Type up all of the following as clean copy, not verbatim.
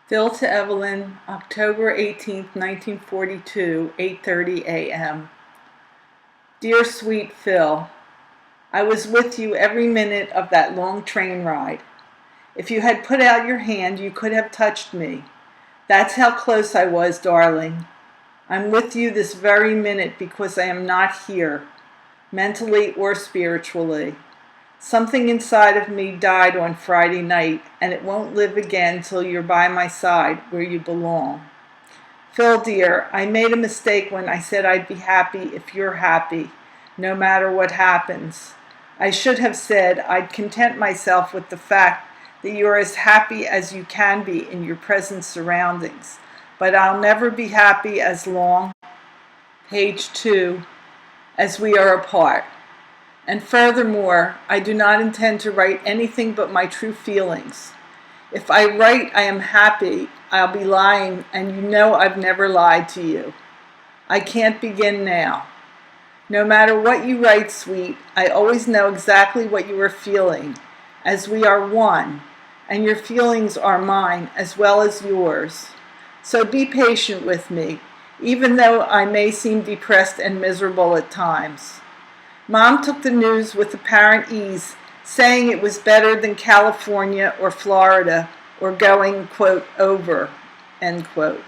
Phil to Evelyn, October 18th, 1942, 8:30 a.m. Dear sweet Phil, I was with you every minute of that long train ride. If you had put out your hand, you could have touched me. That's how close I was, darling. I'm with you this very minute because I am not here, mentally or spiritually. Something inside of me died on Friday night, and it won't live again till you're by my side, where you belong. Phil, dear, I made a mistake when I said I'd be happy if you're happy, no matter what happens. I should have said I'd content myself with the fact that you're as happy as you can be in your present surroundings, but I'll never be happy as long, page 2, as we are apart. And furthermore, I do not intend to write anything but my true feelings. If I write I am happy, I'll be lying, and you know I've never lied to you. I can't begin now. No matter what you write, sweet, I always know exactly what you are feeling, as we are one, and your feelings are mine as well as yours. So be patient with me, even though I may seem depressed and miserable at times. Mom took the news with apparent ease, saying it was better than California or Florida or going, quote, over, end quote.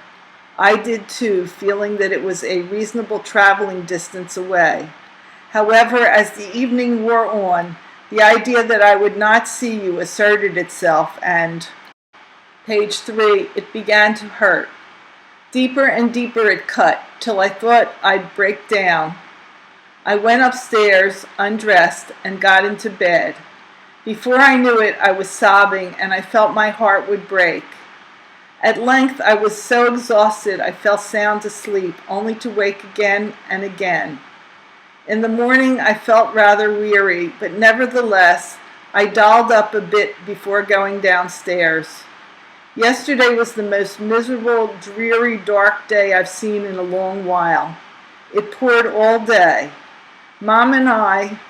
I did too, feeling that it was a reasonable traveling distance away. However, as the evening wore on, the idea that I would not see you asserted itself, and, page 3, it began to hurt. Deeper and deeper it cut, till I thought I'd break down. I went upstairs, undressed, and got into bed. Before I knew it, I was sobbing, and I felt my heart would break. At length, I was so exhausted I fell sound asleep, only to wake again and again. In the morning, I felt rather weary, but nevertheless, I dolled up a bit before going downstairs. Yesterday was the most miserable, dreary, dark day I've seen in a long while. It poured all day. Mom and I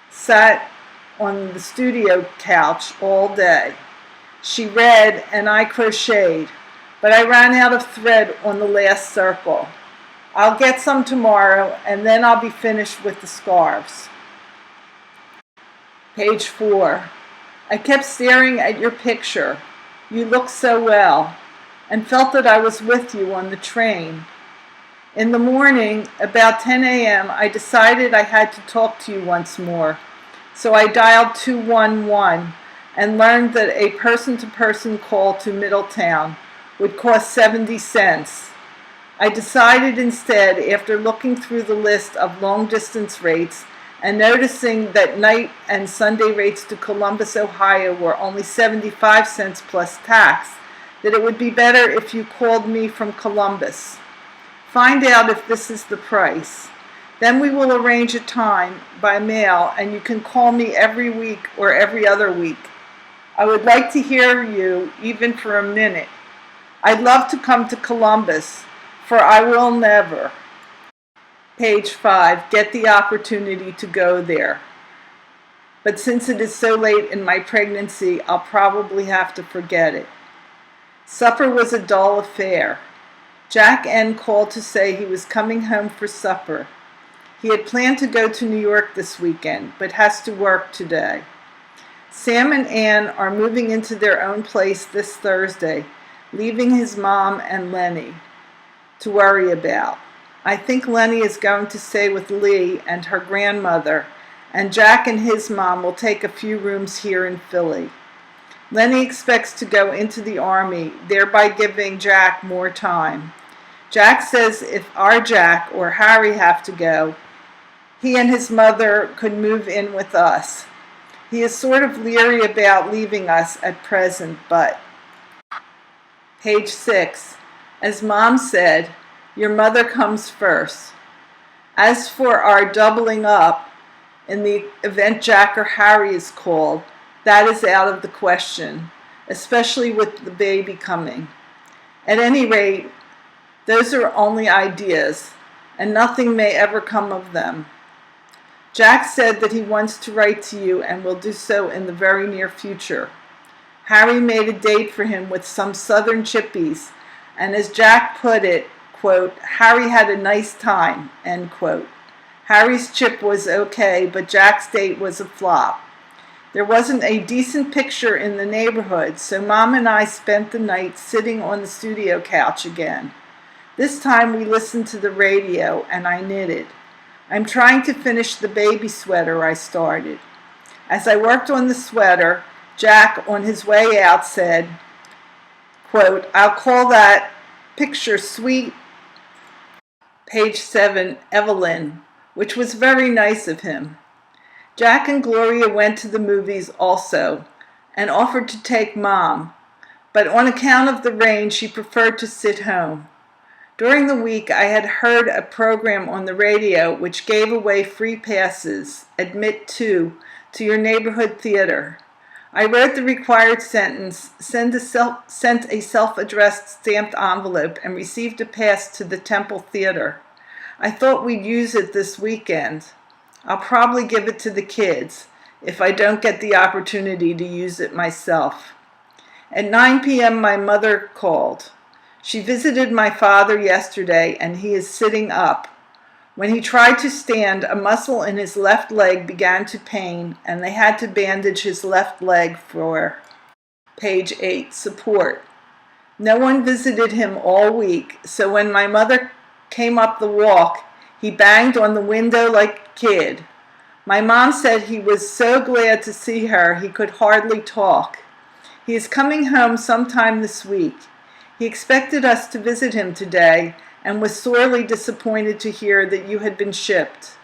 sat on the studio couch all day. She read and I crocheted, but I ran out of thread on the last circle. I'll get some tomorrow, and then I'll be finished with the scarves. Page 4. I kept staring at your picture. You looked so well, and felt that I was with you on the train. In the morning, about 10 a.m., I decided I had to talk to you once more, so I dialed 211 and learned that a person-to-person call to Middletown would cost 70 cents. I decided instead, after looking through the list of long-distance rates and noticing that night and Sunday rates to Columbus, Ohio were only 75 cents plus tax, that it would be better if you called me from Columbus. Find out if this is the price. Then we will arrange a time by mail, and you can call me every week or every other week. I would like to hear you, even for a minute. I'd love to come to Columbus, for I will never. Page 5, get the opportunity to go there. But since it is so late in my pregnancy, I'll probably have to forget it. Supper was a dull affair. Jack N. called to say he was coming home for supper. He had planned to go to New York this weekend, but has to work today. Sam and Ann are moving into their own place this Thursday, leaving his mom and Lenny to worry about. I think Lenny is going to stay with Lee and her grandmother, and Jack and his mom will take a few rooms here in Philly. Lenny expects to go into the Army, thereby giving Jack more time. Jack says if our Jack or Harry have to go, he and his mother could move in with us. He is sort of leery about leaving us at present, but... Page 6. As Mom said, your mother comes first. As for our doubling up, in the event Jack or Harry is called, that is out of the question, especially with the baby coming. At any rate, those are only ideas, and nothing may ever come of them. Jack said that he wants to write to you and will do so in the very near future. Harry made a date for him with some southern chippies, and as Jack put it, quote, Harry had a nice time, end quote. Harry's chip was okay, but Jack's date was a flop. There wasn't a decent picture in the neighborhood, so Mom and I spent the night sitting on the studio couch again. This time we listened to the radio, and I knitted. I'm trying to finish the baby sweater I started. As I worked on the sweater, Jack, on his way out, said, quote, I'll call that picture sweet, page 7, Evelyn, which was very nice of him. Jack and Gloria went to the movies also and offered to take Mom, but on account of the rain, she preferred to sit home. During the week, I had heard a program on the radio which gave away free passes, admit to your neighborhood theater. I wrote the required sentence, sent a self-addressed stamped envelope, and received a pass to the Temple Theater. I thought we'd use it this weekend. I'll probably give it to the kids if I don't get the opportunity to use it myself. At 9 p.m. my mother called. She visited my father yesterday and he is sitting up. When he tried to stand, a muscle in his left leg began to pain and they had to bandage his left leg for, page 8, support. No one visited him all week, so when my mother came up the walk, he banged on the window like a kid. My mom said he was so glad to see her he could hardly talk. He is coming home sometime this week. He expected us to visit him today and was sorely disappointed to hear that you had been shipped.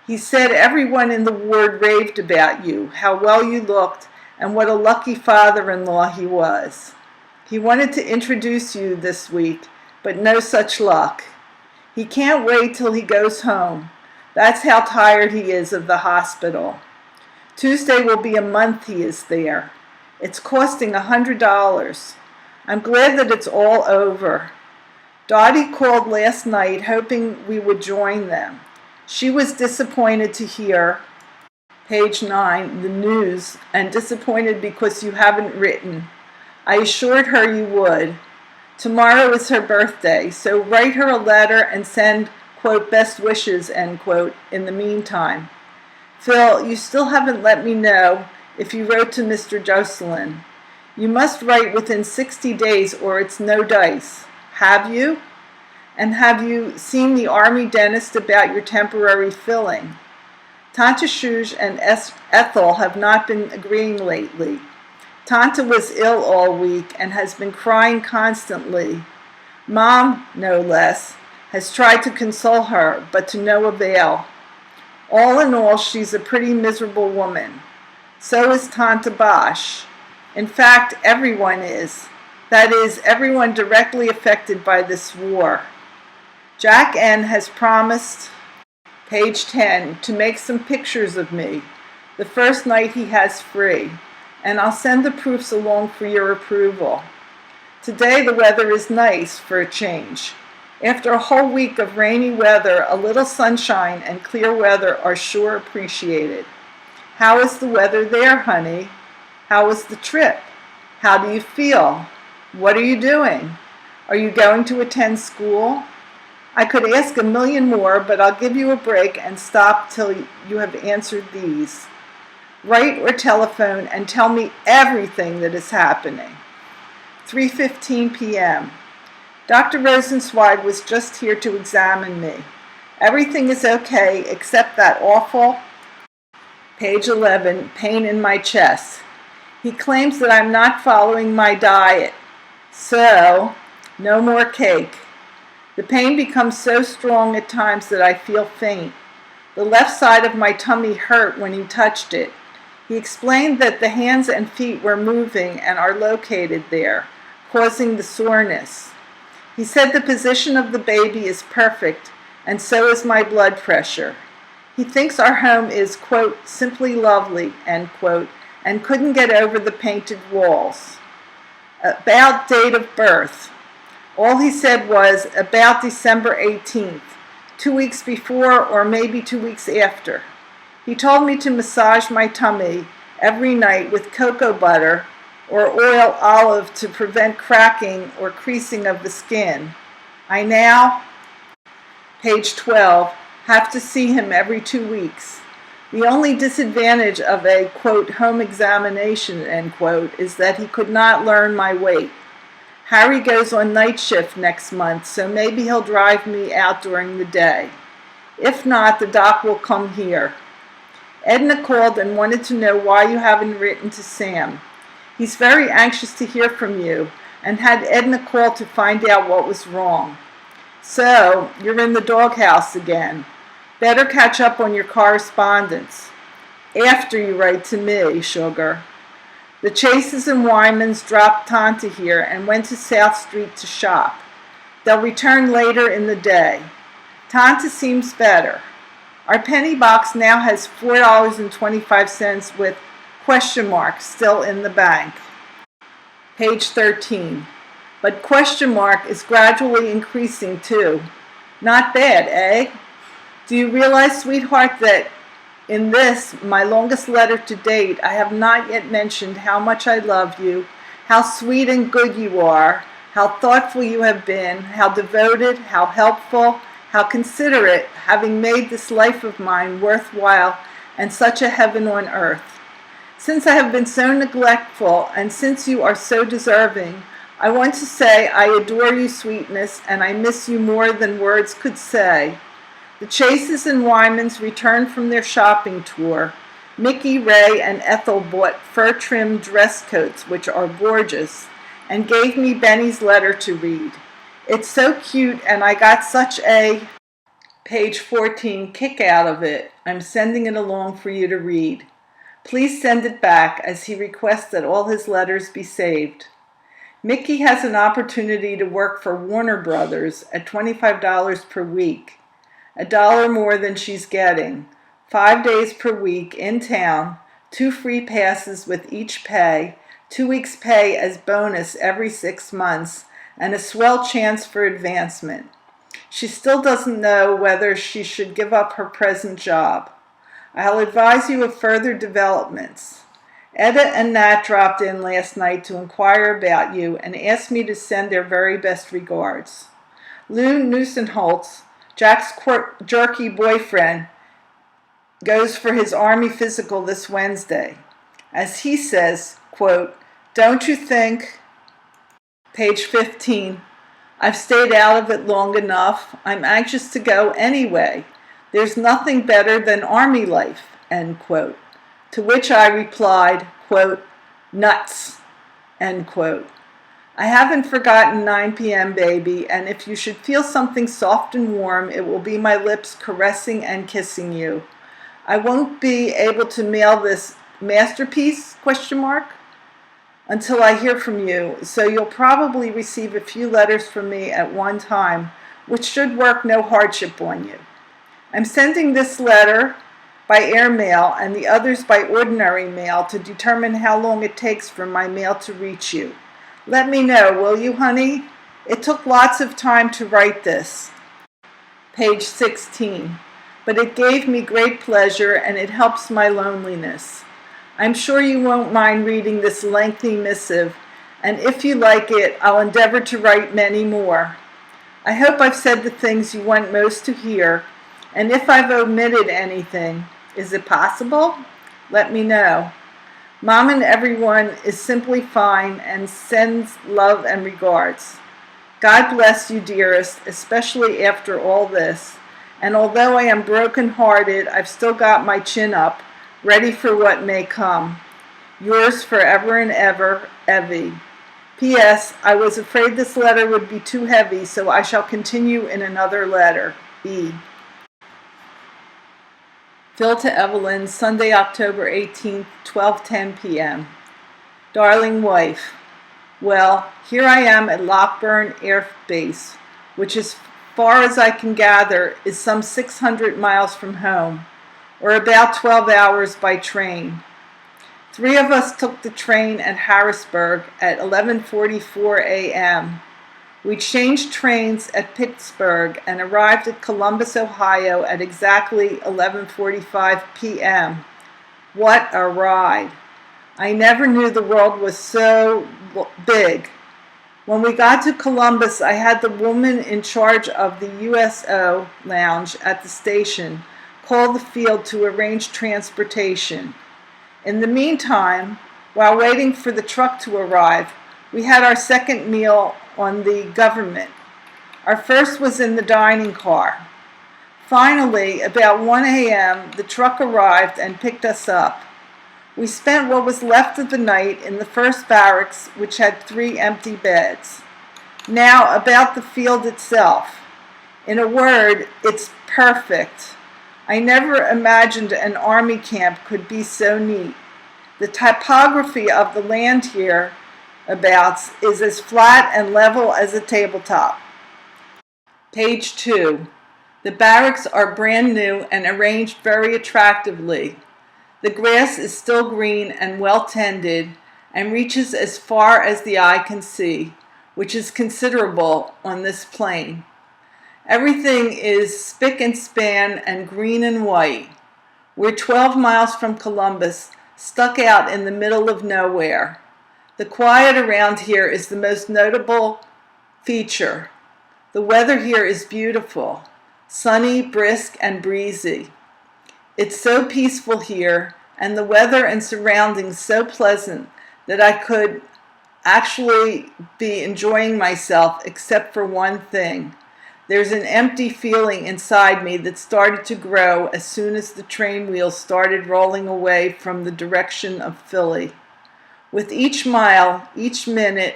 He said everyone in the ward raved about you, how well you looked, and what a lucky father-in-law he was. He wanted to introduce you this week, but no such luck. He can't wait till he goes home. That's how tired he is of the hospital. Tuesday will be a month he is there. It's costing $100. I'm glad that it's all over. Dottie called last night hoping we would join them. She was disappointed to hear, page 9, the news, and disappointed because you haven't written. I assured her you would. Tomorrow is her birthday, so write her a letter and send, quote, best wishes, end quote, in the meantime. Phil, you still haven't let me know if you wrote to Mr. Jocelyn. You must write within 60 days or it's no dice. Have you? And have you seen the army dentist about your temporary filling? Tante Shuge and Ethel have not been agreeing lately. Tante was ill all week and has been crying constantly. Mom, no less, has tried to console her, but to no avail. All in all, she's a pretty miserable woman. So is Tante Bosch. In fact, everyone is. That is, everyone directly affected by this war. Jack N. has promised, page 10, to make some pictures of me, the first night he has free, and I'll send the proofs along for your approval. Today the weather is nice for a change. After a whole week of rainy weather, a little sunshine and clear weather are sure appreciated. How is the weather there, honey? How was the trip? How do you feel? What are you doing? Are you going to attend school? I could ask a million more, but I'll give you a break and stop till you have answered these. Write or telephone and tell me everything that is happening. 3:15 p.m. Dr. Rosenzweig was just here to examine me. Everything is okay except that awful, page 11, pain in my chest. He claims that I'm not following my diet. So, no more cake. The pain becomes so strong at times that I feel faint. The left side of my tummy hurt when he touched it. He explained that the hands and feet were moving and are located there, causing the soreness. He said the position of the baby is perfect, and so is my blood pressure. He thinks our home is, quote, simply lovely, end quote, and couldn't get over the painted walls. About date of birth. All he said was about December 18th, 2 weeks before or maybe 2 weeks after. He told me to massage my tummy every night with cocoa butter or oil olive to prevent cracking or creasing of the skin. I now, page 12, have to see him every 2 weeks. The only disadvantage of a, quote, home examination, end quote, is that he could not learn my weight. Harry goes on night shift next month, so maybe he'll drive me out during the day. If not, the doc will come here. Edna called and wanted to know why you haven't written to Sam. He's very anxious to hear from you and had Edna call to find out what was wrong. So, you're in the doghouse again. Better catch up on your correspondence. After you write to me, sugar. The Chases and Wymans dropped Tanta here and went to South Street to shop. They'll return later in the day. Tanta seems better. Our penny box now has $4.25 with question mark still in the bank. Page 13. But question mark is gradually increasing too. Not bad, eh? Do you realize, sweetheart, that in this, my longest letter to date, I have not yet mentioned how much I love you, how sweet and good you are, how thoughtful you have been, how devoted, how helpful, how considerate, having made this life of mine worthwhile and such a heaven on earth. Since I have been so neglectful, and since you are so deserving, I want to say I adore you, sweetness, and I miss you more than words could say. The Chases and Wymans returned from their shopping tour. Mickey, Ray, and Ethel bought fur-trimmed dress coats, which are gorgeous, and gave me Benny's letter to read. It's so cute, and I got such a, page 14, kick out of it. I'm sending it along for you to read. Please send it back, as he requests that all his letters be saved. Mickey has an opportunity to work for Warner Brothers at $25 per week, $1 more than she's getting, 5 days per week in town, 2 free passes with each pay, 2 weeks' pay as bonus every 6 months, and a swell chance for advancement. She still doesn't know whether she should give up her present job. I'll advise you of further developments. Etta and Nat dropped in last night to inquire about you and asked me to send their very best regards. Lou Newsenholtz, Jack's jerky boyfriend, goes for his Army physical this Wednesday. As he says, quote, don't you think, page 15, I've stayed out of it long enough. I'm anxious to go anyway. There's nothing better than Army life, end quote. To which I replied, quote, nuts, end quote. I haven't forgotten 9 p.m., baby, and if you should feel something soft and warm, it will be my lips caressing and kissing you. I won't be able to mail this masterpiece, question mark, until I hear from you, so you'll probably receive a few letters from me at one time, which should work no hardship on you. I'm sending this letter by airmail and the others by ordinary mail to determine how long it takes for my mail to reach you. Let me know, will you, honey? It took lots of time to write this. Page 16. But it gave me great pleasure and it helps my loneliness. I'm sure you won't mind reading this lengthy missive, and if you like it, I'll endeavor to write many more. I hope I've said the things you want most to hear, and if I've omitted anything, is it possible? Let me know. Mom and everyone is simply fine and sends love and regards. God bless you, dearest, especially after all this. And although I am broken-hearted, I've still got my chin up, ready for what may come. Yours forever and ever, Evie. P.S. I was afraid this letter would be too heavy, so I shall continue in another letter. E. Phil to Evelyn, Sunday, October 18th, 12:10 p.m. Darling wife, well, here I am at Lockburn Air Base, which as far as I can gather is some 600 miles from home, or about 12 hours by train. 3 of us took the train at Harrisburg at 11:44 a.m. We changed trains at Pittsburgh and arrived at Columbus, Ohio at exactly 11:45 p.m. What a ride! I never knew the world was so big. When we got to Columbus, I had the woman in charge of the USO lounge at the station call the field to arrange transportation. In the meantime, while waiting for the truck to arrive, we had our second meal on the government. Our first was in the dining car. Finally, about 1 a.m., the truck arrived and picked us up. We spent what was left of the night in the first barracks, which had 3 empty beds. Now, about the field itself. In a word, it's perfect. I never imagined an army camp could be so neat. The topography of the land hereabouts is as flat and level as a tabletop. Page 2. The barracks are brand new and arranged very attractively. The grass is still green and well tended and reaches as far as the eye can see, which is considerable on this plain. Everything is spick and span and green and white. We're 12 miles from Columbus, stuck out in the middle of nowhere. The quiet around here is the most notable feature. The weather here is beautiful, sunny, brisk, and breezy. It's so peaceful here, and the weather and surroundings so pleasant that I could actually be enjoying myself except for one thing. There's an empty feeling inside me that started to grow as soon as the train wheels started rolling away from the direction of Philly. With each mile, each minute,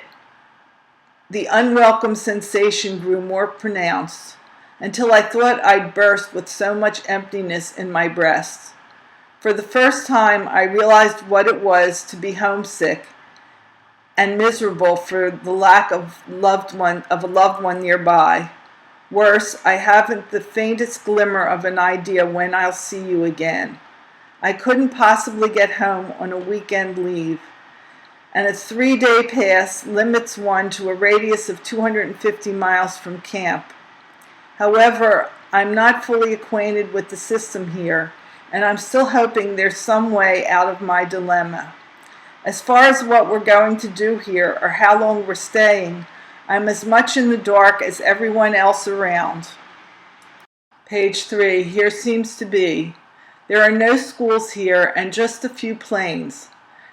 the unwelcome sensation grew more pronounced, until I thought I'd burst with so much emptiness in my breast. For the first time, I realized what it was to be homesick and miserable for the lack of a loved one nearby. Worse, I haven't the faintest glimmer of an idea when I'll see you again. I couldn't possibly get home on a weekend leave, and a 3-day pass limits one to a radius of 250 miles from camp. However, I'm not fully acquainted with the system here, and I'm still hoping there's some way out of my dilemma. As far as what we're going to do here or how long we're staying, I'm as much in the dark as everyone else around. Page 3. Here seems to be. There are no schools here and just a few planes.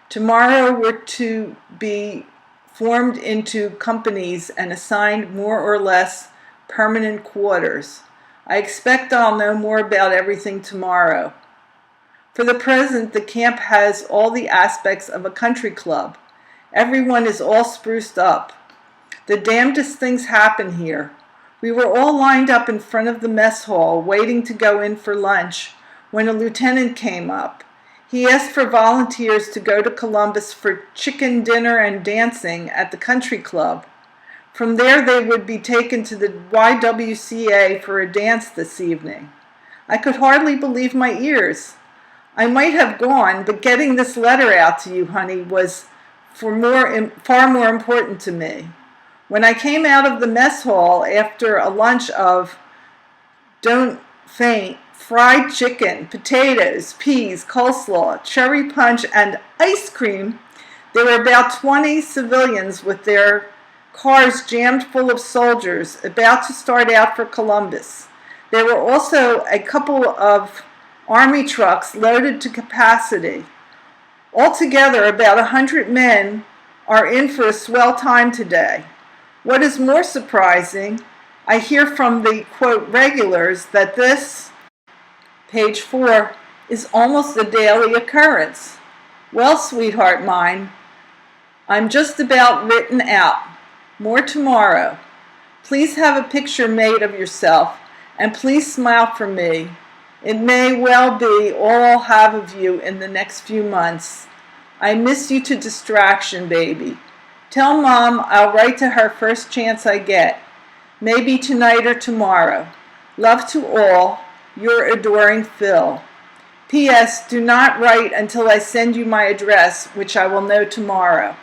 Tomorrow we're to be formed into companies and assigned more or less permanent quarters. I expect I'll know more about everything tomorrow. For the present, the camp has all the aspects of a country club. Everyone is all spruced up. The damnedest things happen here. We were all lined up in front of the mess hall, waiting to go in for lunch, when a lieutenant came up. He asked for volunteers to go to Columbus for chicken dinner and dancing at the country club. From there, they would be taken to the WWII for a dance this evening. I could hardly believe my ears. I might have gone, but getting this letter out to you, honey, was far more important to me. When I came out of the mess hall after a lunch of, don't faint, fried chicken, potatoes, peas, coleslaw, cherry punch, and ice cream, there were about 20 civilians with their cars jammed full of soldiers about to start out for Columbus. There were also a couple of army trucks loaded to capacity. Altogether, about 100 men are in for a swell time today. What is more surprising, I hear from the, quote, regulars that this, page 4, is almost a daily occurrence. Well, sweetheart mine, I'm just about written out. More tomorrow. Please have a picture made of yourself, and please smile for me. It may well be all I'll have of you in the next few months. I miss you to distraction, baby. Tell Mom I'll write to her first chance I get. Maybe tonight or tomorrow. Love to all. Your adoring Phil. P.S. Do not write until I send you my address, which I will know tomorrow.